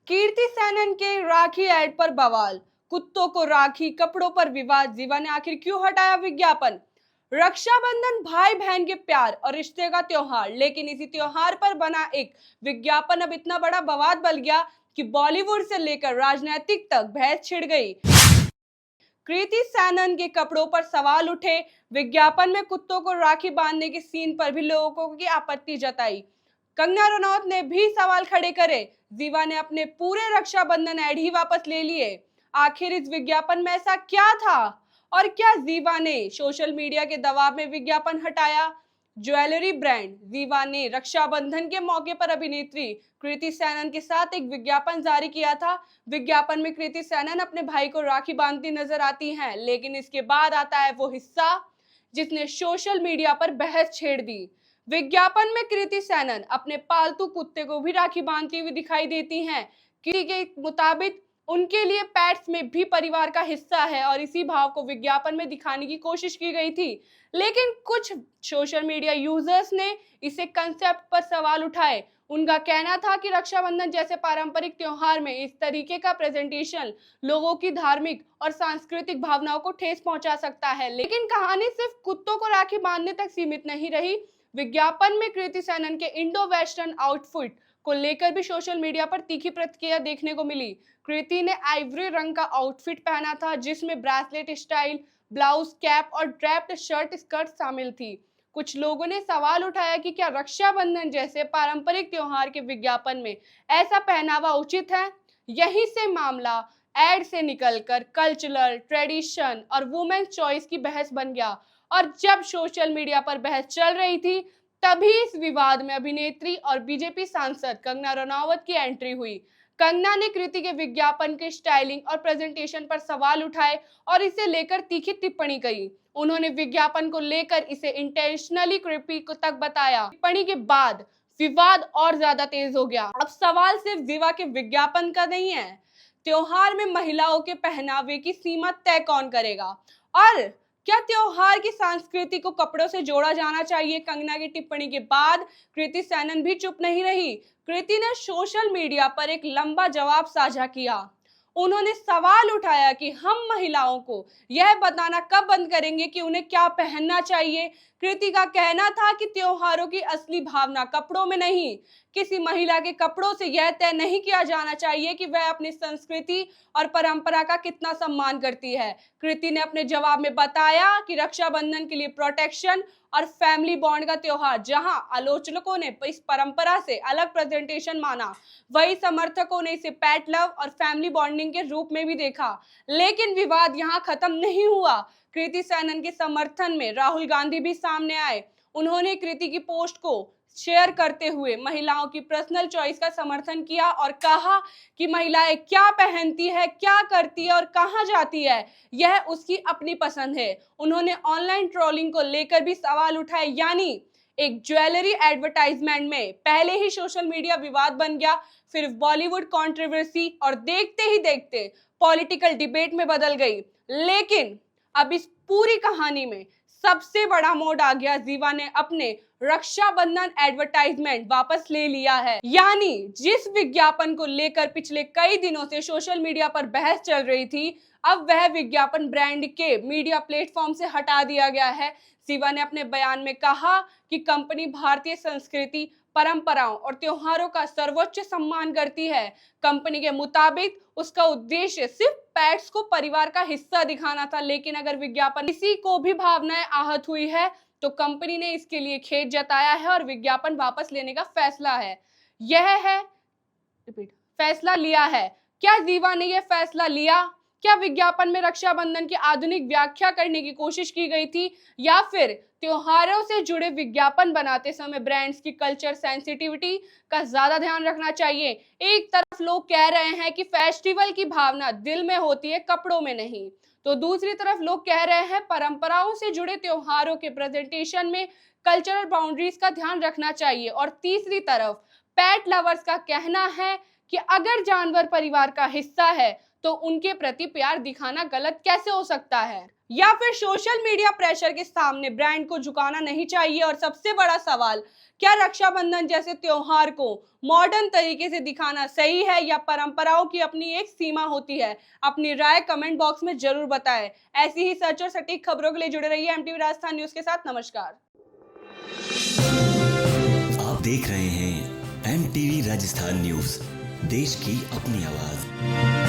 कीर्ति सेनन के राखी ऐड पर बवाल। कुत्तों को राखी, कपड़ों पर विवाद। जीवा ने आखिर क्यों हटाया विज्ञापन? रक्षाबंधन भाई बहन के प्यार और रिश्ते का त्योहार, लेकिन इसी त्योहार पर बना एक विज्ञापन अब इतना बड़ा बवाल बन गया कि बॉलीवुड से लेकर राजनीतिक तक बहस छिड़ गई। कृति सेनन के कपड़ों पर सवाल उठे। विज्ञापन में कुत्तों को राखी बांधने के सीन पर भी लोगों की आपत्ति जताई। कंगना रनौत ने भी सवाल खड़े करे। जीवा ने अपने पूरे रक्षाबंधन ऐड ही वापस ले लिए। आखिर इस विज्ञापन में ऐसा क्या था और क्या जीवा ने सोशल मीडिया के दबाव में विज्ञापन हटाया? ज्वेलरी ब्रांड जीवा ने रक्षाबंधन के मौके पर अभिनेत्री कृति सेनन के साथ एक विज्ञापन जारी किया था। विज्ञापन में कृति सेनन अपने भाई को राखी बांधती नजर आती हैं, लेकिन इसके बाद आता है वो हिस्सा जिसने सोशल मीडिया पर बहस छेड़ दी। विज्ञापन में कृति सेनन अपने पालतू कुत्ते को भी राखी बांधती हुई दिखाई देती हैं। कृति के मुताबिक उनके लिए पेट्स में भी परिवार का हिस्सा है और इसी भाव को विज्ञापन में दिखाने की कोशिश की गई थी, लेकिन कुछ सोशल मीडिया यूजर्स ने इसे कंसेप्ट पर सवाल उठाए। उनका कहना था कि रक्षाबंधन जैसे पारंपरिक त्योहार में इस तरीके का प्रेजेंटेशन लोगों की धार्मिक और सांस्कृतिक भावनाओं को ठेस पहुंचा सकता है। लेकिन कहानी सिर्फ कुत्तों को राखी बांधने तक सीमित नहीं रही। विज्ञापन में कृति सेनन के इंडो वेस्टर्न आउटफिट को लेकर भी सोशल मीडिया पर तीखी प्रतिक्रिया देखने को मिली। कृति ने आइवरी रंग का आउटफिट पहना था, जिसमें ब्रेसलेट स्टाइल ब्लाउज, कैप और ड्रेप्ड शर्ट स्कर्ट शामिल थी। कुछ लोगों ने सवाल उठाया कि क्या रक्षाबंधन जैसे पारंपरिक त्योहार के विज्ञापन में ऐसा पहनावा उचित है? यहीं से मामला एड से निकलकर कल्चरल ट्रेडिशन और वुमेन्स चॉइस की बहस बन गया। और जब सोशल मीडिया पर बहस चल रही थी, तभी इस विवाद में अभिनेत्री और बीजेपी सांसद कंगना रनौत की एंट्री हुई। कंगना ने कृति के विज्ञापन के स्टाइलिंग और प्रेजेंटेशन पर सवाल उठाए और इसे लेकर तीखी टिप्पणी की। उन्होंने विज्ञापन को लेकर इसे इंटेंशनली क्रिपी तक बताया। टिप्पणी के बाद विवाद और ज्यादा तेज हो गया। अब सवाल सिर्फ जीवा के विज्ञापन का नहीं है, त्योहार में महिलाओं के पहनावे की सीमा तय कौन करेगा और क्या त्योहार की संस्कृति को कपड़ों से जोड़ा जाना चाहिए? कंगना की टिप्पणी के बाद कृति सेनन भी चुप नहीं रही। कृति ने सोशल मीडिया पर एक लंबा जवाब साझा किया। उन्होंने सवाल उठाया कि हम महिलाओं को यह बताना कब बंद करेंगे कि उन्हें क्या पहनना चाहिए। कृति का कहना था कि त्योहारों की असली भावना कपड़ों में नहीं, किसी महिला के कपड़ों से यह तय नहीं किया जाना चाहिए कि वह अपनी संस्कृति और परंपरा का कितना सम्मान करती है। कृति ने अपने जवाब में बताया कि रक्षाबंधन के लिए प्रोटेक्शन और फैमिली बॉन्ड का त्योहार, जहां आलोचकों ने इस परंपरा से अलग प्रेजेंटेशन माना, वही समर्थकों ने इसे पेट लव और फैमिली बॉन्डिंग के रूप में भी देखा। लेकिन विवाद यहां खत्म नहीं हुआ। कृति सेनन के समर्थन में राहुल गांधी भी सामने आए। उन्होंने कृति की पोस्ट को शेयर करते हुए महिलाओं की पर्सनल चॉइस का समर्थन किया और कहा कि महिलाएं क्या पहनती है, क्या करती है और कहां जाती है, यह उसकी अपनी पसंद है। उन्होंने ऑनलाइन ट्रोलिंग को लेकर भी सवाल उठाए, यानी एक ज्वेलरी एडवर्टाइजमेंट में पहले ही सोशल मीडिया विवाद बन गया, फिर बॉलीवुड कंट्रोवर्सी और देखते ही देखते पॉलिटिकल डिबेट में बदल गई। लेकिन अब इस पूरी कहानी में सबसे बड़ा मोड़ आ गया। जीवा ने अपने रक्षाबंधन एडवर्टाइजमेंट वापस ले लिया है। यानी जिस विज्ञापन को लेकर पिछले कई दिनों से सोशल मीडिया पर बहस चल रही थी, अब वह विज्ञापन ब्रांड के मीडिया प्लेटफॉर्म से हटा दिया गया है। जीवा ने अपने बयान में कहा कि कंपनी भारतीय संस्कृति, परंपराओं और त्योहारों का सर्वोच्च सम्मान करती है। कंपनी के मुताबिक उसका उद्देश्य सिर्फ पेट्स को परिवार का हिस्सा दिखाना था, लेकिन अगर विज्ञापन किसी को भी भावनाएं आहत हुई है तो कंपनी ने इसके लिए खेद जताया है और विज्ञापन वापस लेने का फैसला लिया है। क्या जीवा ने यह फैसला लिया? क्या विज्ञापन में रक्षाबंधन की आधुनिक व्याख्या करने की कोशिश की गई थी, या फिर त्योहारों से जुड़े विज्ञापन बनाते समय ब्रांड्स की कल्चर सेंसिटिविटी का ज्यादा ध्यान रखना चाहिए? एक तरफ लोग कह रहे हैं कि फेस्टिवल की भावना दिल में होती है, कपड़ों में नहीं, तो दूसरी तरफ लोग कह रहे हैं परंपराओं से जुड़े त्योहारों के प्रेजेंटेशन में कल्चरल बाउंड्रीज का ध्यान रखना चाहिए। और तीसरी तरफ पेट लवर्स का कहना है कि अगर जानवर परिवार का हिस्सा है तो उनके प्रति प्यार दिखाना गलत कैसे हो सकता है? या फिर सोशल मीडिया प्रेशर के सामने ब्रांड को झुकाना नहीं चाहिए? और सबसे बड़ा सवाल, क्या रक्षाबंधन जैसे त्योहार को मॉडर्न तरीके से दिखाना सही है या परंपराओं की अपनी एक सीमा होती है? अपनी राय कमेंट बॉक्स में जरूर बताएं। ऐसी ही सच और सटीक खबरों के लिए जुड़े रहिए एमटीवी राजस्थान न्यूज के साथ। नमस्कार। आप देख रहे हैं एमटीवी राजस्थान न्यूज, देश की अपनी आवाज।